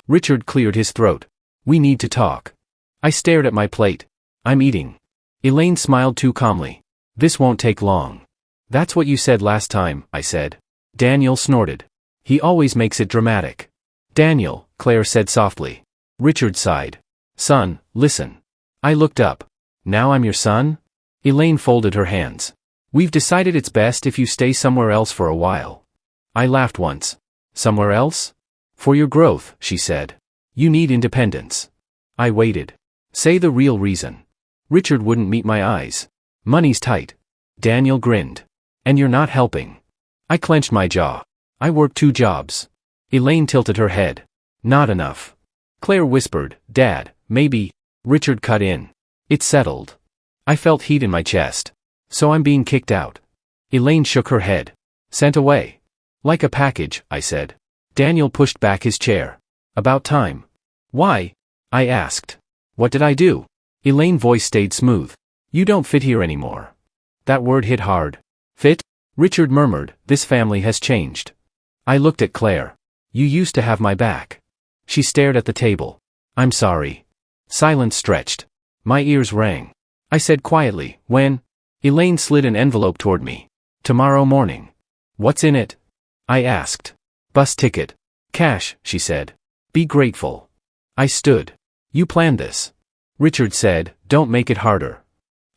Richard cleared his throat. We need to talk. I stared at my plate. I'm eating. Elaine smiled too calmly. This won't take long. That's what you said last time, I said. Daniel snorted. He always makes it dramatic. Daniel, Claire said softly. Richard sighed. Son, listen. I looked up. Now I'm your son? Elaine folded her hands. We've decided it's best if you stay somewhere else for a while. I laughed once. Somewhere else? For your growth, she said. You need independence. I waited. Say the real reason. Richard wouldn't meet my eyes. Money's tight. Daniel grinned. And you're not helping. I clenched my jaw. I work 2 jobs. Elaine tilted her head. Not enough. Claire whispered, Dad, maybe. Richard cut in. It's settled. I felt heat in my chest. So I'm being kicked out. Elaine shook her head. Sent away. Like a package, I said. Daniel pushed back his chair. About time. Why? I asked. What did I do? Elaine's voice stayed smooth. You don't fit here anymore. That word hit hard. Fit? Richard murmured, this family has changed. I looked at Claire. You used to have my back. She stared at the table. I'm sorry. Silence stretched. My ears rang. I said quietly, when? Elaine slid an envelope toward me. Tomorrow morning. What's in it? I asked. Bus ticket. Cash, she said. Be grateful. I stood. You planned this. Richard said, don't make it harder.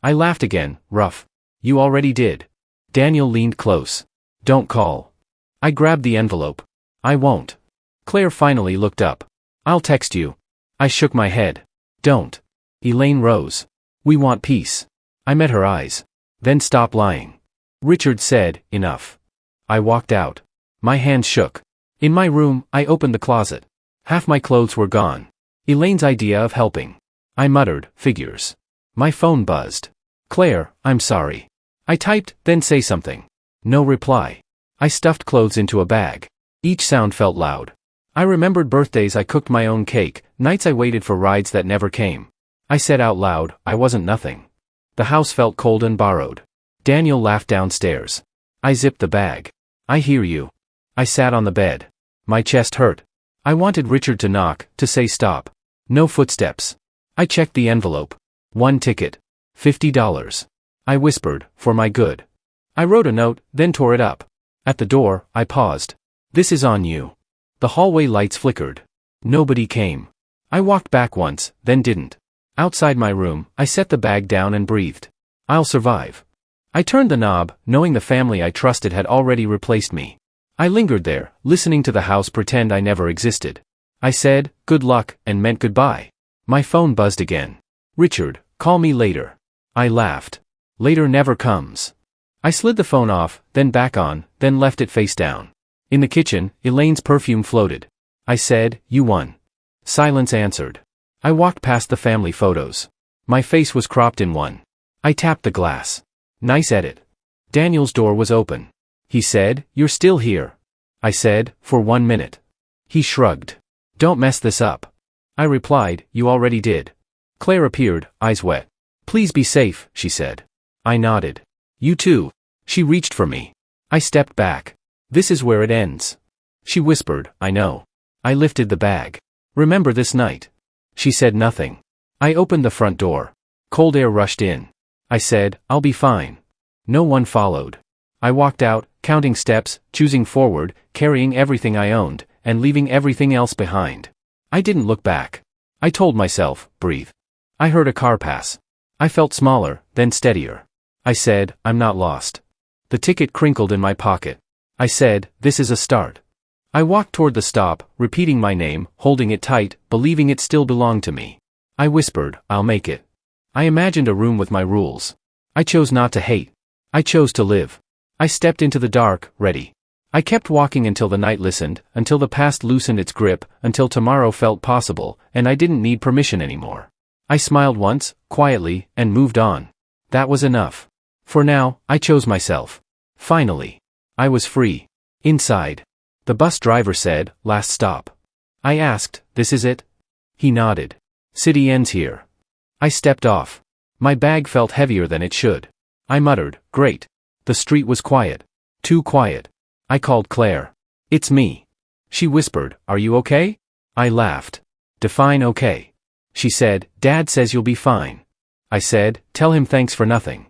I laughed again, rough. You already did. Daniel leaned close. Don't call. I grabbed the envelope. I won't. Claire finally looked up. I'll text you. I shook my head. Don't. Elaine rose. We want peace. I met her eyes. Then stop lying. Richard said, enough. I walked out. My hands shook. In my room, I opened the closet. Half my clothes were gone. Elaine's idea of helping. I muttered, figures. My phone buzzed. Claire, I'm sorry. I typed, then say something. No reply. I stuffed clothes into a bag. Each sound felt loud. I remembered birthdays I cooked my own cake, nights I waited for rides that never came. I said out loud, I wasn't nothing. The house felt cold and borrowed. Daniel laughed downstairs. I zipped the bag. I hear you. I sat on the bed. My chest hurt. I wanted Richard to knock, to say stop. No footsteps. I checked the envelope. 1 ticket. $50. I whispered, for my good. I wrote a note, then tore it up. At the door, I paused. This is on you. The hallway lights flickered. Nobody came. I walked back once, then didn't. Outside my room, I set the bag down and breathed. I'll survive. I turned the knob, knowing the family I trusted had already replaced me. I lingered there, listening to the house pretend I never existed. I said, good luck, and meant goodbye. My phone buzzed again. Richard, call me later. I laughed. Later never comes. I slid the phone off, then back on, then left it face down. In the kitchen, Elaine's perfume floated. I said, you won. Silence answered. I walked past the family photos. My face was cropped in one. I tapped the glass. Nice edit. Daniel's door was open. He said, you're still here. I said, for 1 minute. He shrugged. Don't mess this up. I replied, you already did. Claire appeared, eyes wet. Please be safe, she said. I nodded. You too. She reached for me. I stepped back. This is where it ends. She whispered, I know. I lifted the bag. Remember this night? She said nothing. I opened the front door. Cold air rushed in. I said, I'll be fine. No one followed. I walked out, counting steps, choosing forward, carrying everything I owned, and leaving everything else behind. I didn't look back. I told myself, breathe. I heard a car pass. I felt smaller, then steadier. I said, I'm not lost. The ticket crinkled in my pocket. I said, this is a start. I walked toward the stop, repeating my name, holding it tight, believing it still belonged to me. I whispered, I'll make it. I imagined a room with my rules. I chose not to hate. I chose to live. I stepped into the dark, ready. I kept walking until the night listened, until the past loosened its grip, until tomorrow felt possible, and I didn't need permission anymore. I smiled once, quietly, and moved on. That was enough. For now, I chose myself. Finally. I was free. Inside. The bus driver said, last stop. I asked, this is it? He nodded. City ends here. I stepped off. My bag felt heavier than it should. I muttered, great. The street was quiet. Too quiet. I called Claire. It's me. She whispered, are you okay? I laughed. Define okay. She said, Dad says you'll be fine. I said, tell him thanks for nothing.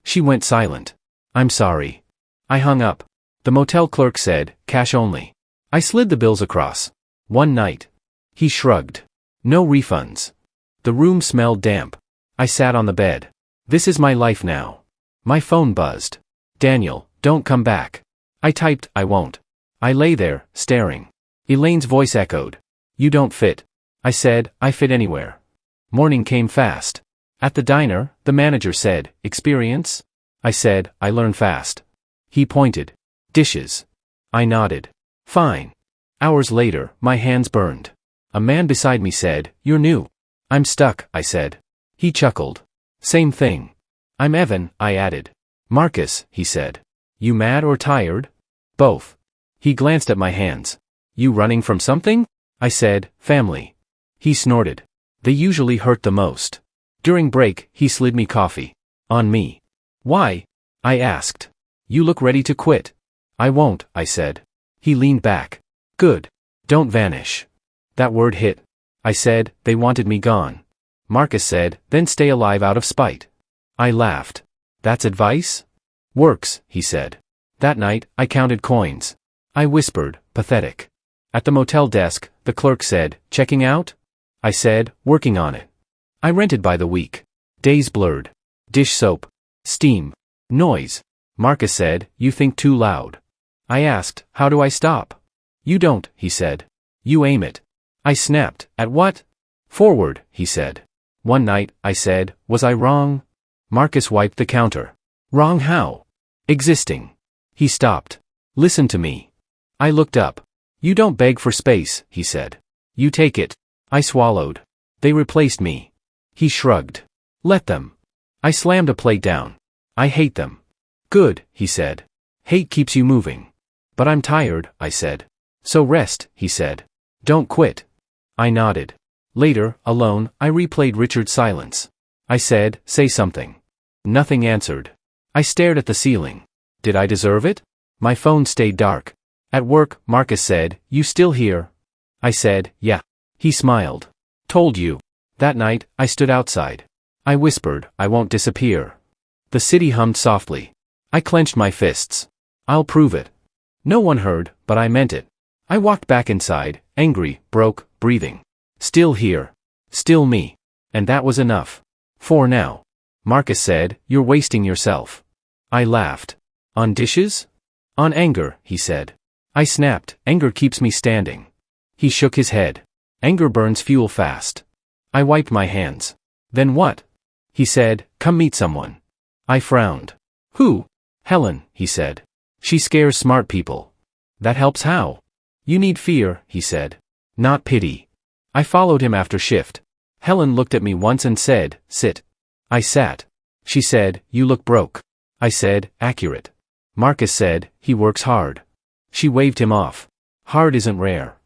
She went silent. I'm sorry. I hung up. The motel clerk said, cash only. I slid the bills across. One night. He shrugged. No refunds. The room smelled damp. I sat on the bed. This is my life now. My phone buzzed. Daniel, don't come back. I typed, I won't. I lay there, staring. Elaine's voice echoed. You don't fit. I said, I fit anywhere. Morning came fast. At the diner, the manager said, experience? I said, I learn fast. He pointed. Dishes. I nodded. Fine. Hours later, my hands burned. A man beside me said, you're new. I'm stuck, I said. He chuckled. Same thing. I'm Evan, I added. Marcus, he said. You mad or tired? Both. He glanced at my hands. You running from something? I said, family. He snorted. They usually hurt the most. During break, he slid me coffee. On me. Why? I asked. You look ready to quit. I won't, I said. He leaned back. Good. Don't vanish. That word hit. I said, they wanted me gone. Marcus said, then stay alive out of spite. I laughed. That's advice? Works, he said. That night, I counted coins. I whispered, pathetic. At the motel desk, the clerk said, checking out? I said, working on it. I rented by the week. Days blurred. Dish soap. Steam. Noise. Marcus said, you think too loud. I asked, how do I stop? You don't, he said. You aim it. I snapped, at what? Forward, he said. One night, I said, was I wrong? Marcus wiped the counter. Wrong how? Existing. He stopped. Listen to me. I looked up. You don't beg for space, he said. You take it. I swallowed. They replaced me. He shrugged. Let them. I slammed a plate down. I hate them. Good, he said. Hate keeps you moving. But I'm tired, I said. So rest, he said. Don't quit. I nodded. Later, alone, I replayed Richard's silence. I said, say something. Nothing answered. I stared at the ceiling. Did I deserve it? My phone stayed dark. At work, Marcus said, you still here? I said, yeah. He smiled. Told you. That night, I stood outside. I whispered, I won't disappear. The city hummed softly. I clenched my fists. I'll prove it. No one heard, but I meant it. I walked back inside, angry, broke, breathing. Still here. Still me. And that was enough. For now. Marcus said, you're wasting yourself. I laughed. On dishes? On anger, he said. I snapped, anger keeps me standing. He shook his head. Anger burns fuel fast. I wiped my hands. Then what? He said, come meet someone. I frowned. Who? Helen, he said. She scares smart people. That helps how? You need fear, he said. Not pity. I followed him after shift. Helen looked at me once and said, sit. I sat. She said, you look broke. I said, accurate. Marcus said, he works hard. She waved him off. Hard isn't rare.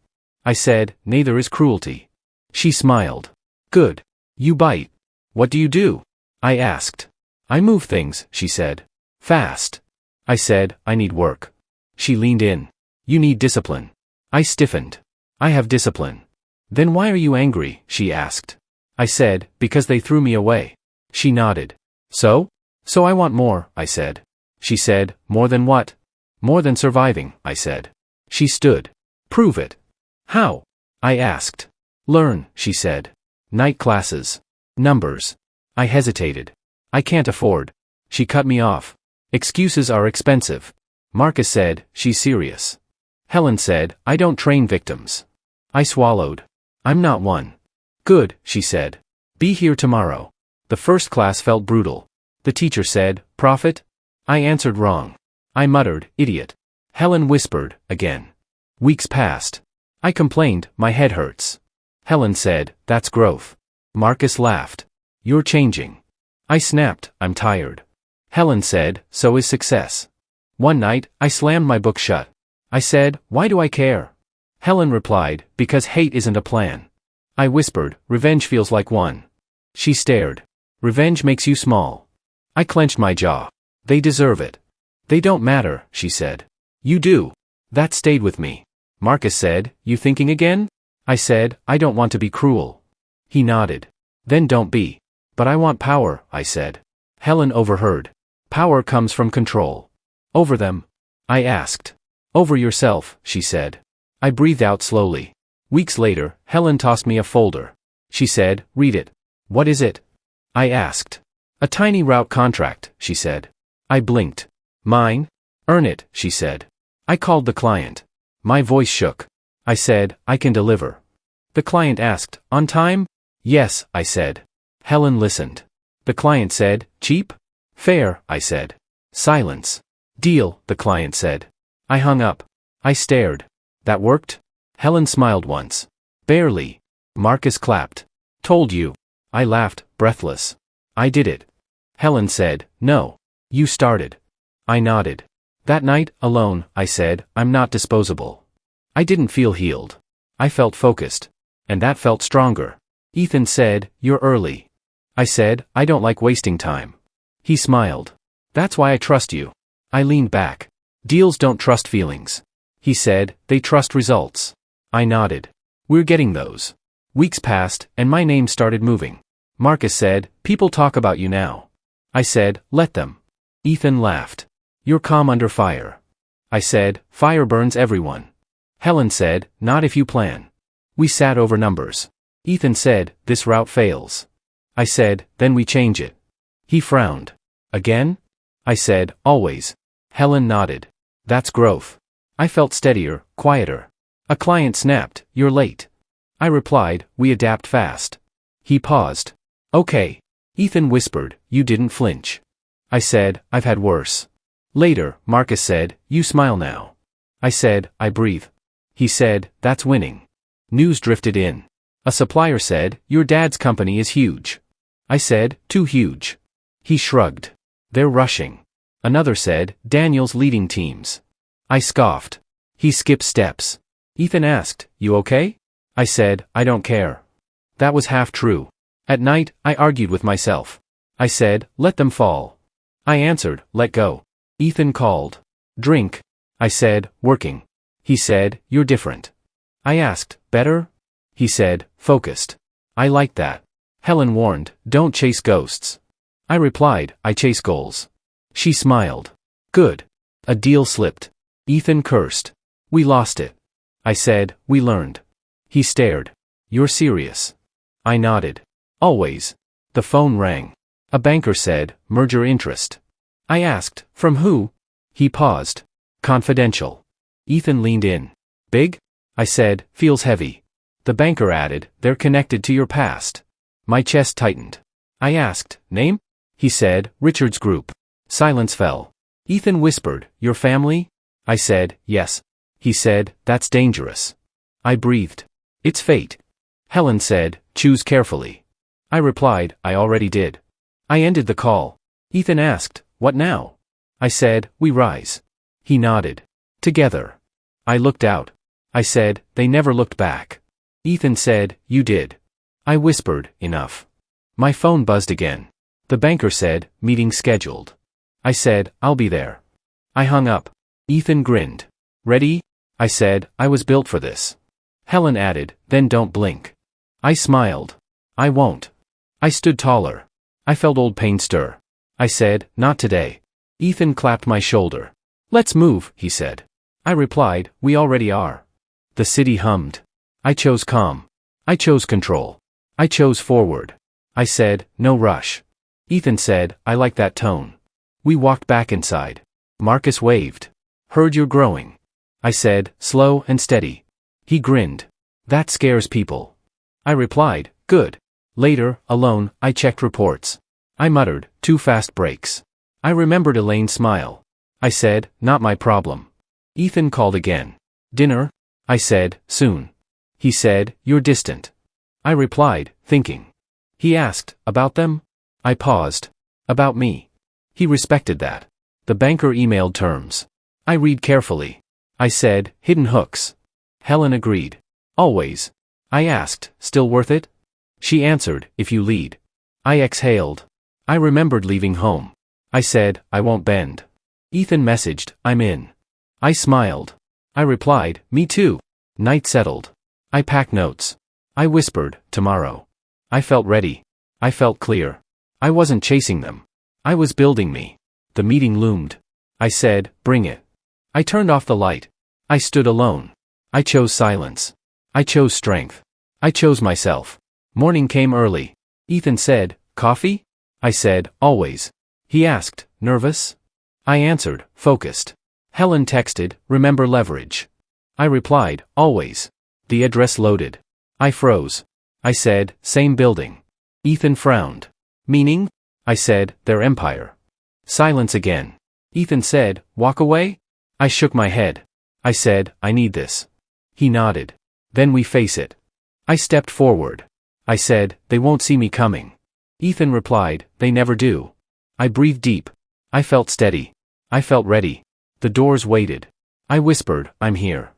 I said, neither is cruelty. She smiled. Good. You bite. What do you do? I asked. I move things, she said. Fast. I said, I need work. She leaned in. You need discipline. I stiffened. I have discipline. Then why are you angry? She asked. I said, because they threw me away. She nodded. So? So I want more, I said. She said, more than what? More than surviving, I said. She stood. Prove it. How? I asked. Learn, she said. Night classes. Numbers. I hesitated. I can't afford. She cut me off. Excuses are expensive. Marcus said, she's serious. Helen said, I don't train victims. I swallowed. I'm not one. Good, she said. Be here tomorrow. The first class felt brutal. The teacher said, Prophet? I answered wrong. I muttered, idiot. Helen whispered, again. Weeks passed. I complained, my head hurts. Helen said, that's growth. Marcus laughed. You're changing. I snapped, I'm tired. Helen said, so is success. One night, I slammed my book shut. I said, why do I care? Helen replied, because hate isn't a plan. I whispered, revenge feels like one. She stared. Revenge makes you small. I clenched my jaw. They deserve it. They don't matter, she said. You do. That stayed with me. Marcus said, you thinking again? I said, I don't want to be cruel. He nodded. Then don't be. But I want power, I said. Helen overheard. Power comes from control. Over them? I asked. Over yourself, she said. I breathed out slowly. Weeks later, Helen tossed me a folder. She said, read it. What is it? I asked. A tiny route contract, she said. I blinked. Mine? Earn it, she said. I called the client. My voice shook. I said, I can deliver. The client asked, on time? Yes, I said. Helen listened. The client said, cheap? Fair, I said. Silence. Deal, the client said. I hung up. I stared. That worked? Helen smiled once. Barely. Marcus clapped. Told you. I laughed, breathless. I did it. Helen said, no. You started. I nodded. That night, alone, I said, I'm not disposable. I didn't feel healed. I felt focused. And that felt stronger. Ethan said, you're early. I said, I don't like wasting time. He smiled. That's why I trust you. I leaned back. Deals don't trust feelings. He said, they trust results. I nodded. We're getting those. Weeks passed, and my name started moving. Marcus said, people talk about you now. I said, let them. Ethan laughed. You're calm under fire. I said, fire burns everyone. Helen said, not if you plan. We sat over numbers. Ethan said, this route fails. I said, then we change it. He frowned. Again? I said, always. Helen nodded. That's growth. I felt steadier, quieter. A client snapped, you're late. I replied, we adapt fast. He paused. Okay. Ethan whispered, you didn't flinch. I said, I've had worse. Later, Marcus said, you smile now. I said, I breathe. He said, that's winning. News drifted in. A supplier said, your dad's company is huge. I said, too huge. He shrugged. They're rushing. Another said, Daniel's leading teams. I scoffed. He skipped steps. Ethan asked, you okay? I said, I don't care. That was half true. At night, I argued with myself. I said, let them fall. I answered, let go. Ethan called. Drink. I said, working. He said, you're different. I asked, better? He said, focused. I liked that. Helen warned, don't chase ghosts. I replied, I chase goals. She smiled. Good. A deal slipped. Ethan cursed. We lost it. I said, we learned. He stared. You're serious. I nodded. Always. The phone rang. A banker said, merger interest. I asked, from who? He paused. Confidential. Ethan leaned in. Big? I said, feels heavy. The banker added, they're connected to your past. My chest tightened. I asked, name? He said, Richard's Group. Silence fell. Ethan whispered, your family? I said, yes. He said, that's dangerous. I breathed. It's fate. Helen said, choose carefully. I replied, I already did. I ended the call. Ethan asked, what now? I said, we rise. He nodded. Together. I looked out. I said, they never looked back. Ethan said, you did. I whispered, enough. My phone buzzed again. The banker said, meeting scheduled. I said, I'll be there. I hung up. Ethan grinned. Ready? I said, I was built for this. Helen added, then don't blink. I smiled. I won't. I stood taller. I felt old pain stir. I said, not today. Ethan clapped my shoulder. Let's move, he said. I replied, we already are. The city hummed. I chose calm. I chose control. I chose forward. I said, no rush. Ethan said, I like that tone. We walked back inside. Marcus waved. Heard you're growing. I said, slow and steady. He grinned. That scares people. I replied, good. Later, alone, I checked reports. I muttered, 2 fast breaks. I remembered Elaine's smile. I said, not my problem. Ethan called again. Dinner? I said, soon. He said, you're distant. I replied, thinking. He asked, about them? I paused. About me. He respected that. The banker emailed terms. I read carefully. I said, hidden hooks. Helen agreed. Always. I asked, still worth it? She answered, if you lead. I exhaled. I remembered leaving home. I said, I won't bend. Ethan messaged, I'm in. I smiled. I replied, me too. Night settled. I pack notes. I whispered, tomorrow. I felt ready. I felt clear. I wasn't chasing them. I was building me. The meeting loomed. I said, bring it. I turned off the light. I stood alone. I chose silence. I chose strength. I chose myself. Morning came early. Ethan said, coffee? I said, always. He asked, nervous? I answered, focused. Helen texted, remember leverage. I replied, always. The address loaded. I froze. I said, same building. Ethan frowned. Meaning? I said, their empire. Silence again. Ethan said, walk away? I shook my head. I said, I need this. He nodded. Then we face it. I stepped forward. I said, they won't see me coming. Ethan replied, they never do. I breathed deep. I felt steady. I felt ready. The doors waited. I whispered, I'm here.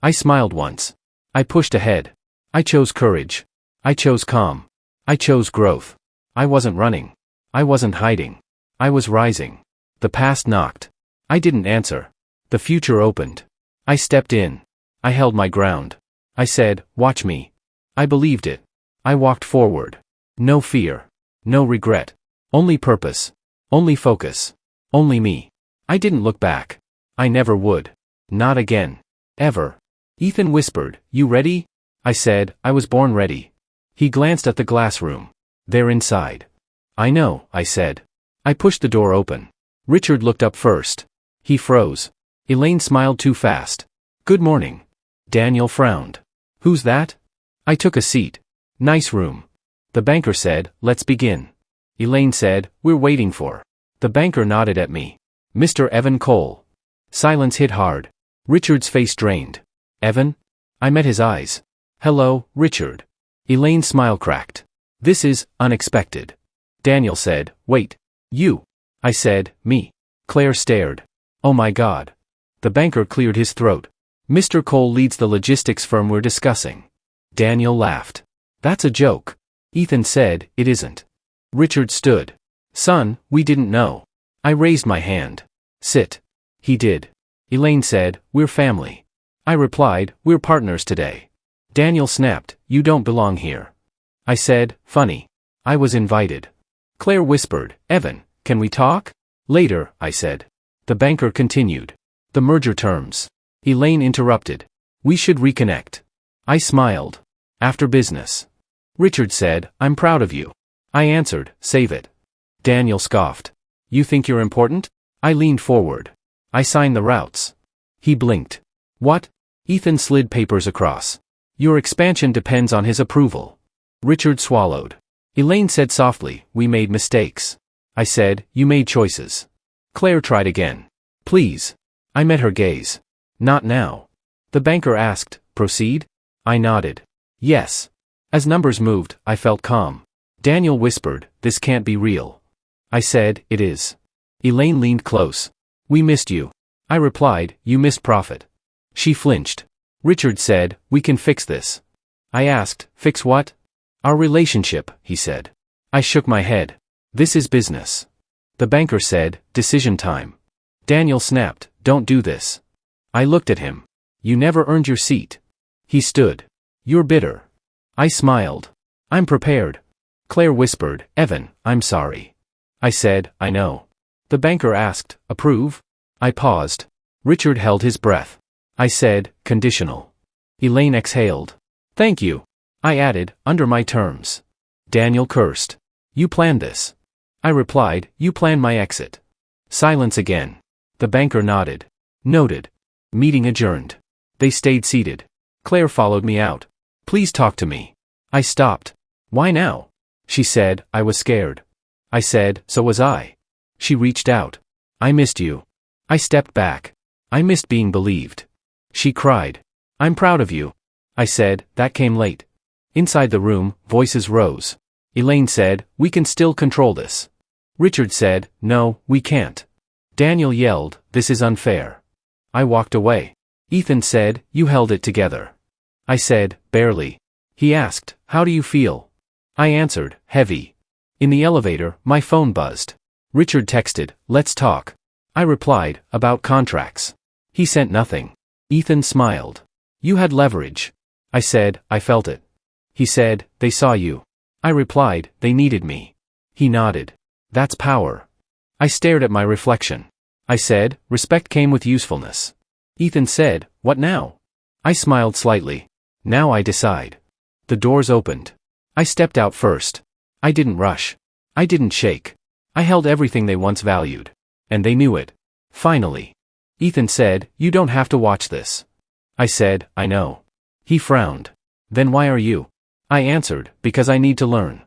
I smiled once. I pushed ahead. I chose courage. I chose calm. I chose growth. I wasn't running. I wasn't hiding. I was rising. The past knocked. I didn't answer. The future opened. I stepped in. I held my ground. I said, watch me. I believed it. I walked forward. No fear. No regret. Only purpose. Only focus. Only me. I didn't look back. I never would. Not again. Ever. Ethan whispered, you ready? I said, I was born ready. He glanced at the glass room. They're inside. I know, I said. I pushed the door open. Richard looked up first. He froze. Elaine smiled too fast. Good morning. Daniel frowned. Who's that? I took a seat. Nice room. The banker said, let's begin. Elaine said, we're waiting for. The banker nodded at me. Mr. Evan Cole. Silence hit hard. Richard's face drained. Evan? I met his eyes. Hello, Richard. Elaine's smile cracked. This is unexpected. Daniel said, wait. You. I said, me. Claire stared. Oh my God. The banker cleared his throat. Mr. Cole leads the logistics firm we're discussing. Daniel laughed. That's a joke. Ethan said, it isn't. Richard stood. Son, we didn't know. I raised my hand. Sit. He did. Elaine said, we're family. I replied, we're partners today. Daniel snapped, you don't belong here. I said, funny. I was invited. Claire whispered, Evan, can we talk? Later, I said. The banker continued. The merger terms. Elaine interrupted. We should reconnect. I smiled. After business. Richard said, I'm proud of you. I answered, save it. Daniel scoffed. You think you're important? I leaned forward. I signed the routes. He blinked. What? Ethan slid papers across. Your expansion depends on his approval. Richard swallowed. Elaine said softly, we made mistakes. I said, you made choices. Claire tried again. Please. I met her gaze. Not now. The banker asked, proceed? I nodded. Yes. As numbers moved, I felt calm. Daniel whispered, this can't be real. I said, it is. Elaine leaned close. We missed you. I replied, you missed profit. She flinched. Richard said, we can fix this. I asked, fix what? Our relationship, he said. I shook my head. This is business. The banker said, decision time. Daniel snapped, don't do this. I looked at him. You never earned your seat. He stood. You're bitter. I smiled. I'm prepared. Claire whispered, Evan, I'm sorry. I said, I know. The banker asked, approve? I paused. Richard held his breath. I said, conditional. Elaine exhaled. Thank you. I added, under my terms. Daniel cursed. You planned this. I replied, you planned my exit. Silence again. The banker nodded. Noted. Meeting adjourned. They stayed seated. Claire followed me out. Please talk to me. I stopped. Why now? She said, I was scared. I said, so was I. She reached out. I missed you. I stepped back. I missed being believed. She cried. I'm proud of you. I said, that came late. Inside the room, voices rose. Elaine said, we can still control this. Richard said, no, we can't. Daniel yelled, this is unfair. I walked away. Ethan said, you held it together. I said, barely. He asked, how do you feel? I answered, heavy. In the elevator, my phone buzzed. Richard texted, let's talk. I replied, about contracts. He sent nothing. Ethan smiled. You had leverage. I said, I felt it. He said, they saw you. I replied, they needed me. He nodded. That's power. I stared at my reflection. I said, respect came with usefulness. Ethan said, what now? I smiled slightly. Now I decide. The doors opened. I stepped out first. I didn't rush. I didn't shake. I held everything they once valued. And they knew it. Finally. Ethan said, you don't have to watch this. I said, I know. He frowned. Then why are you? I answered, because I need to learn.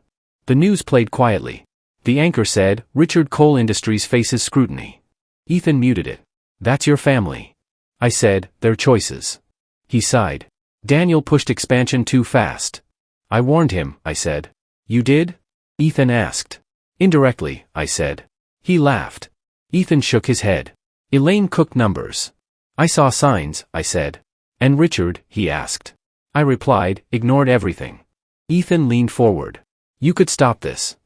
The news played quietly. The anchor said, Richard Coal Industries faces scrutiny. Ethan muted it. That's your family. I said, their choices. He sighed. Daniel pushed expansion too fast. I warned him, I said. You did? Ethan asked. Indirectly, I said. He laughed. Ethan shook his head. Elaine cooked numbers. I saw signs, I said. And Richard, he asked. I replied, ignored everything. Ethan leaned forward. You could stop this.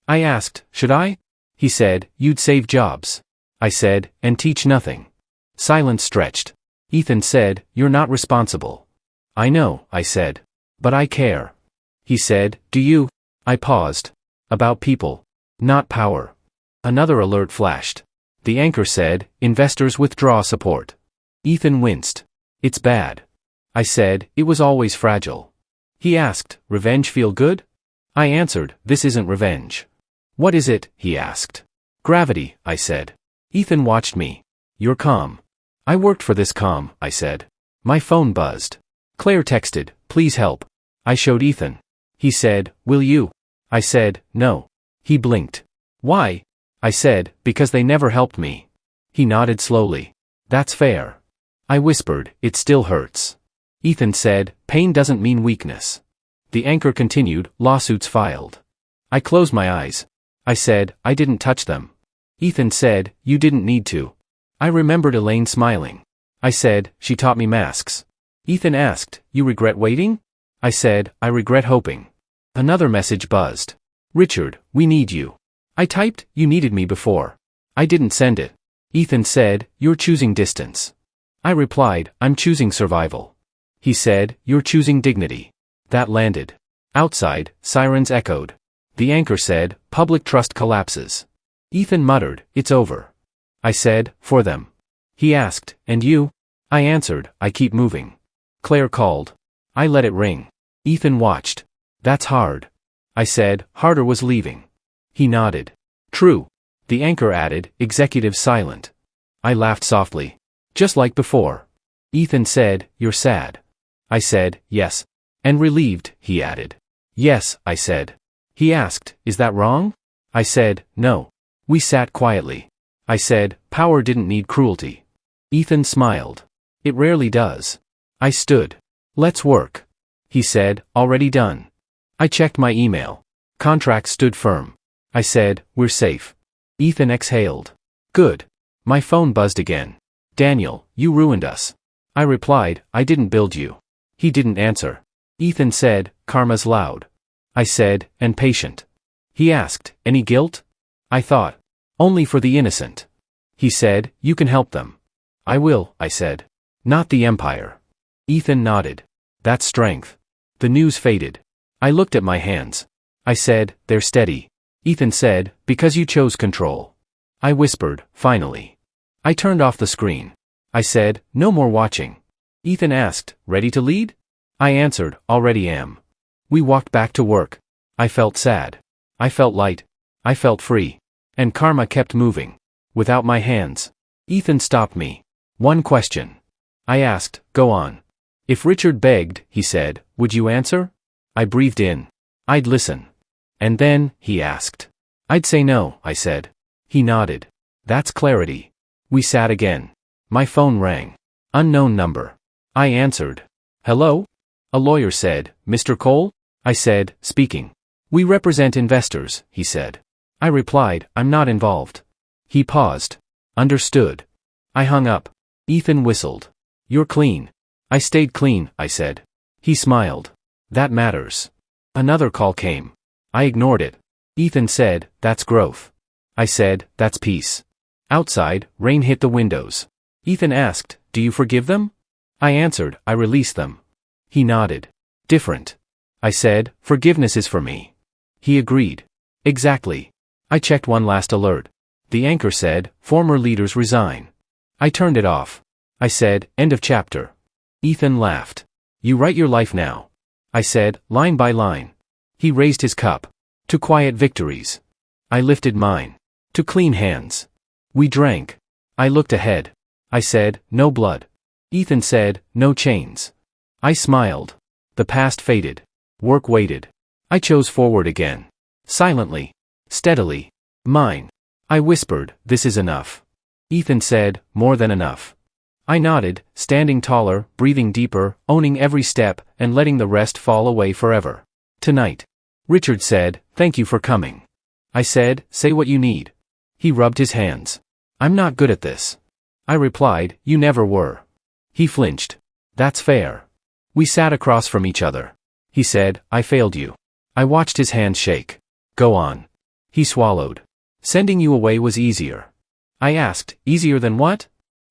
I asked, should I? He said, you'd save jobs. I said, and teach nothing. Silence stretched. Ethan said, you're not responsible. I know, I said. But I care. He said, do you? I paused. About people. Not power. Another alert flashed. The anchor said, investors withdraw support. Ethan winced. It's bad. I said, it was always fragile. He asked, revenge feel good? I answered, this isn't revenge. What is it? He asked. Gravity, I said. Ethan watched me. You're calm. I worked for this calm, I said. My phone buzzed. Claire texted, please help. I showed Ethan. He said, will you? I said, no. He blinked. Why? I said, because they never helped me. He nodded slowly. That's fair. I whispered, it still hurts. Ethan said, pain doesn't mean weakness. The anchor continued, lawsuits filed. I closed my eyes. I said, I didn't touch them. Ethan said, you didn't need to. I remembered Elaine smiling. I said, she taught me masks. Ethan asked, you regret waiting? I said, I regret hoping. Another message buzzed. Richard, we need you. I typed, you needed me before. I didn't send it. Ethan said, you're choosing distance. I replied, I'm choosing survival. He said, you're choosing dignity. That landed. Outside, sirens echoed. The anchor said, public trust collapses. Ethan muttered, it's over. I said, for them. He asked, and you? I answered, I keep moving. Claire called. I let it ring. Ethan watched. That's hard. I said, harder was leaving. He nodded. True. The anchor added, executive silent. I laughed softly. Just like before. Ethan said, you're sad. I said, yes. And relieved, he added. Yes, I said. He asked, is that wrong? I said, no. We sat quietly. I said, power didn't need cruelty. Ethan smiled. It rarely does. I stood. Let's work. He said, already done. I checked my email. Contract stood firm. I said, we're safe. Ethan exhaled. Good. My phone buzzed again. Daniel, you ruined us. I replied, I didn't build you. He didn't answer. Ethan said, karma's loud. I said, and patient. He asked, any guilt? I thought. Only for the innocent. He said, you can help them. I will, I said. Not the empire. Ethan nodded. That's strength. The news faded. I looked at my hands. I said, they're steady. Ethan said, because you chose control. I whispered, finally. I turned off the screen. I said, no more watching. Ethan asked, ready to lead? I answered, already am. We walked back to work. I felt sad. I felt light. I felt free. And karma kept moving. Without my hands. Ethan stopped me. One question. I asked, go on. If Richard begged, he said, would you answer? I breathed in. I'd listen. And then, he asked. I'd say no, I said. He nodded. That's clarity. We sat again. My phone rang. Unknown number. I answered. Hello? A lawyer said, Mr. Cole? I said, speaking. We represent investors, he said. I replied, I'm not involved. He paused. Understood. I hung up. Ethan whistled. You're clean. I stayed clean, I said. He smiled. That matters. Another call came. I ignored it. Ethan said, that's growth. I said, that's peace. Outside, rain hit the windows. Ethan asked, do you forgive them? I answered, I release them. He nodded. Different. I said, forgiveness is for me. He agreed. Exactly. I checked one last alert. The anchor said, former leaders resign. I turned it off. I said, end of chapter. Ethan laughed. You write your life now. I said, line by line. He raised his cup. To quiet victories. I lifted mine. To clean hands. We drank. I looked ahead. I said, no blood. Ethan said, no chains. I smiled. The past faded. Work waited. I chose forward again. Silently. Steadily. Mine. I whispered, this is enough. Ethan said, more than enough. I nodded, standing taller, breathing deeper, owning every step, and letting the rest fall away forever. Tonight. Richard said, thank you for coming. I said, say what you need. He rubbed his hands. I'm not good at this. I replied, you never were. He flinched. That's fair. We sat across from each other. He said, I failed you. I watched his hands shake. Go on. He swallowed. Sending you away was easier. I asked, easier than what?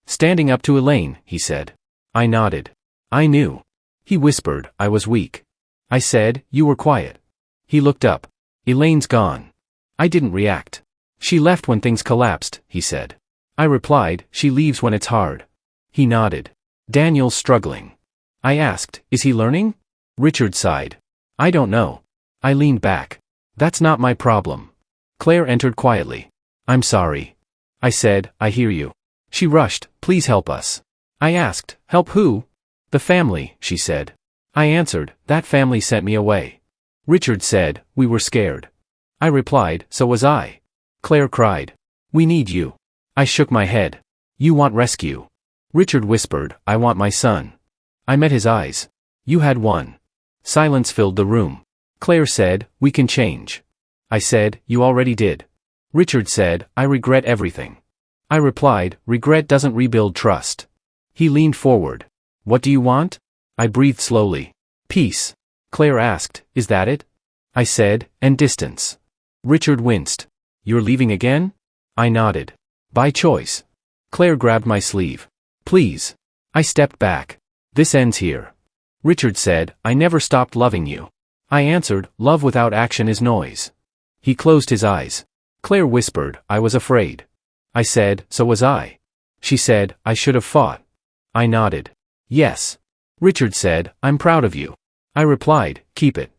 Standing up to Elaine, he said. I nodded. I knew. He whispered, I was weak. I said, you were quiet. He looked up. Elaine's gone. I didn't react. She left when things collapsed, he said. I replied, she leaves when it's hard. He nodded. Daniel's struggling. I asked, is he learning? Richard sighed. I don't know. I leaned back. That's not my problem. Claire entered quietly. I'm sorry. I said, I hear you. She rushed, please help us. I asked, help who? The family, she said. I answered, that family sent me away. Richard said, we were scared. I replied, so was I. Claire cried. We need you. I shook my head. You want rescue. Richard whispered, I want my son. I met his eyes. You had one. Silence filled the room. Claire said, we can change. I said, you already did. Richard said, I regret everything. I replied, regret doesn't rebuild trust. He leaned forward. What do you want? I breathed slowly. Peace. Claire asked, is that it? I said, and distance. Richard winced. You're leaving again? I nodded. By choice. Claire grabbed my sleeve. Please. I stepped back. This ends here. Richard said, I never stopped loving you. I answered, love without action is noise. He closed his eyes. Claire whispered, I was afraid. I said, so was I. She said, I should have fought. I nodded. Yes. Richard said, I'm proud of you. I replied, keep it.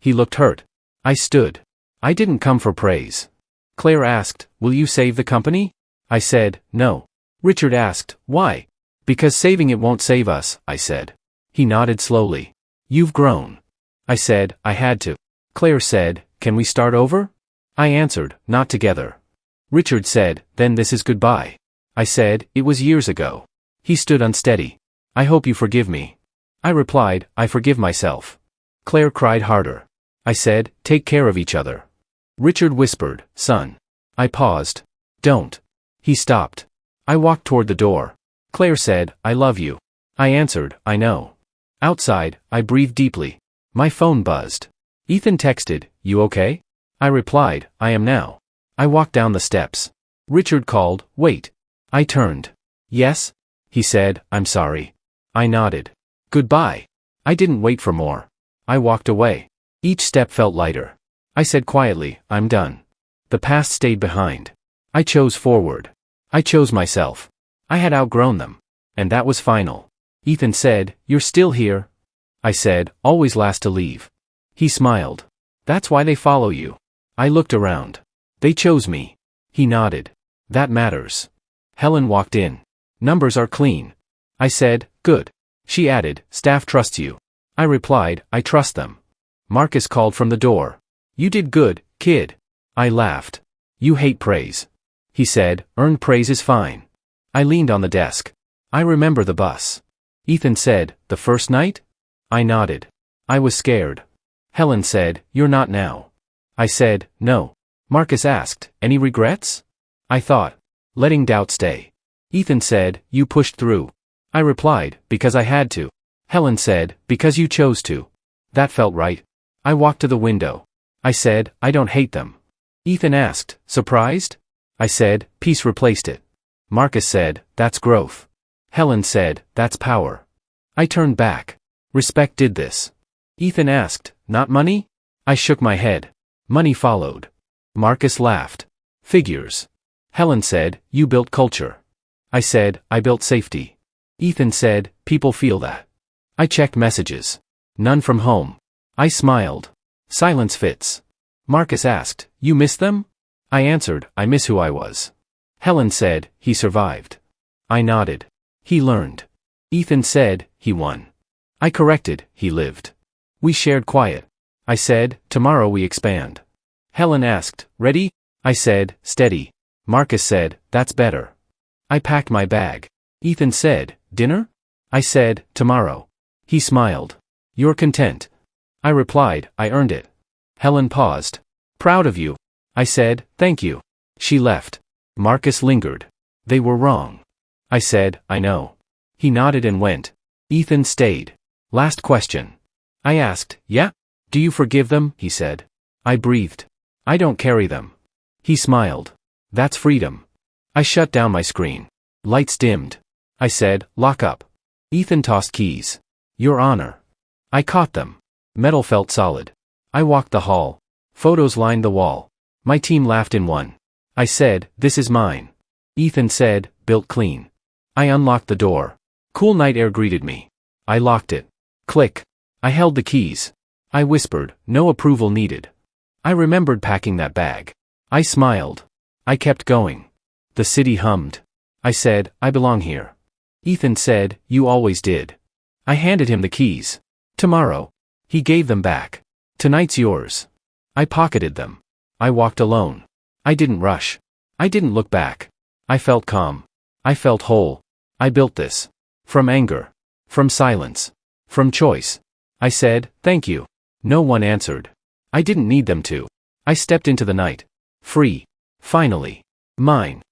He looked hurt. I stood. I didn't come for praise. Claire asked, will you save the company? I said, no. Richard asked, why? Because saving it won't save us, I said. He nodded slowly. You've grown. I said, I had to. Claire said, can we start over? I answered, not together. Richard said, then this is goodbye. I said, it was years ago. He stood unsteady. I hope you forgive me. I replied, I forgive myself. Claire cried harder. I said, take care of each other. Richard whispered, son. I paused. Don't. He stopped. I walked toward the door. Claire said, I love you. I answered, I know. Outside, I breathed deeply. My phone buzzed. Ethan texted, you okay? I replied, I am now. I walked down the steps. Richard called, wait. I turned. Yes? He said, I'm sorry. I nodded. Goodbye. I didn't wait for more. I walked away. Each step felt lighter. I said quietly, I'm done. The past stayed behind. I chose forward. I chose myself. I had outgrown them. And that was final. Ethan said, you're still here? I said, always last to leave. He smiled. That's why they follow you. I looked around. They chose me. He nodded. That matters. Helen walked in. Numbers are clean. I said, good. She added, staff trusts you. I replied, I trust them. Marcus called from the door. You did good, kid. I laughed. You hate praise. He said, earned praise is fine. I leaned on the desk. I remember the bus. Ethan said, the first night? I nodded. I was scared. Helen said, you're not now. I said, no. Marcus asked, any regrets? I thought. Letting doubt stay. Ethan said, you pushed through. I replied, because I had to. Helen said, because you chose to. That felt right. I walked to the window. I said, I don't hate them. Ethan asked, surprised? I said, peace replaced it. Marcus said, that's growth. Helen said, that's power. I turned back. Respect did this. Ethan asked, not money? I shook my head. Money followed. Marcus laughed. Figures. Helen said, you built culture. I said, I built safety. Ethan said, people feel that. I checked messages. None from home. I smiled. Silence fits. Marcus asked, you miss them? I answered, I miss who I was. Helen said, he survived. I nodded. He learned. Ethan said, he won. I corrected, he lived. We shared quiet. I said, tomorrow we expand. Helen asked, ready? I said, steady. Marcus said, that's better. I packed my bag. Ethan said, dinner? I said, tomorrow. He smiled. You're content. I replied, I earned it. Helen paused. Proud of you. I said, thank you. She left. Marcus lingered. They were wrong. I said, I know. He nodded and went. Ethan stayed. Last question. I asked, yeah? Do you forgive them? He said. I breathed. I don't carry them. He smiled. That's freedom. I shut down my screen. Lights dimmed. I said, lock up. Ethan tossed keys. Your honor. I caught them. Metal felt solid. I walked the hall. Photos lined the wall. My team laughed in one. I said, this is mine. Ethan said, built clean. I unlocked the door. Cool night air greeted me. I locked it. Click. I held the keys. I whispered, no approval needed. I remembered packing that bag. I smiled. I kept going. The city hummed. I said, I belong here. Ethan said, you always did. I handed him the keys. Tomorrow. He gave them back. Tonight's yours. I pocketed them. I walked alone. I didn't rush. I didn't look back. I felt calm. I felt whole. I built this. From anger. From silence. From choice. I said, thank you. No one answered. I didn't need them to. I stepped into the night. Free. Finally. Mine.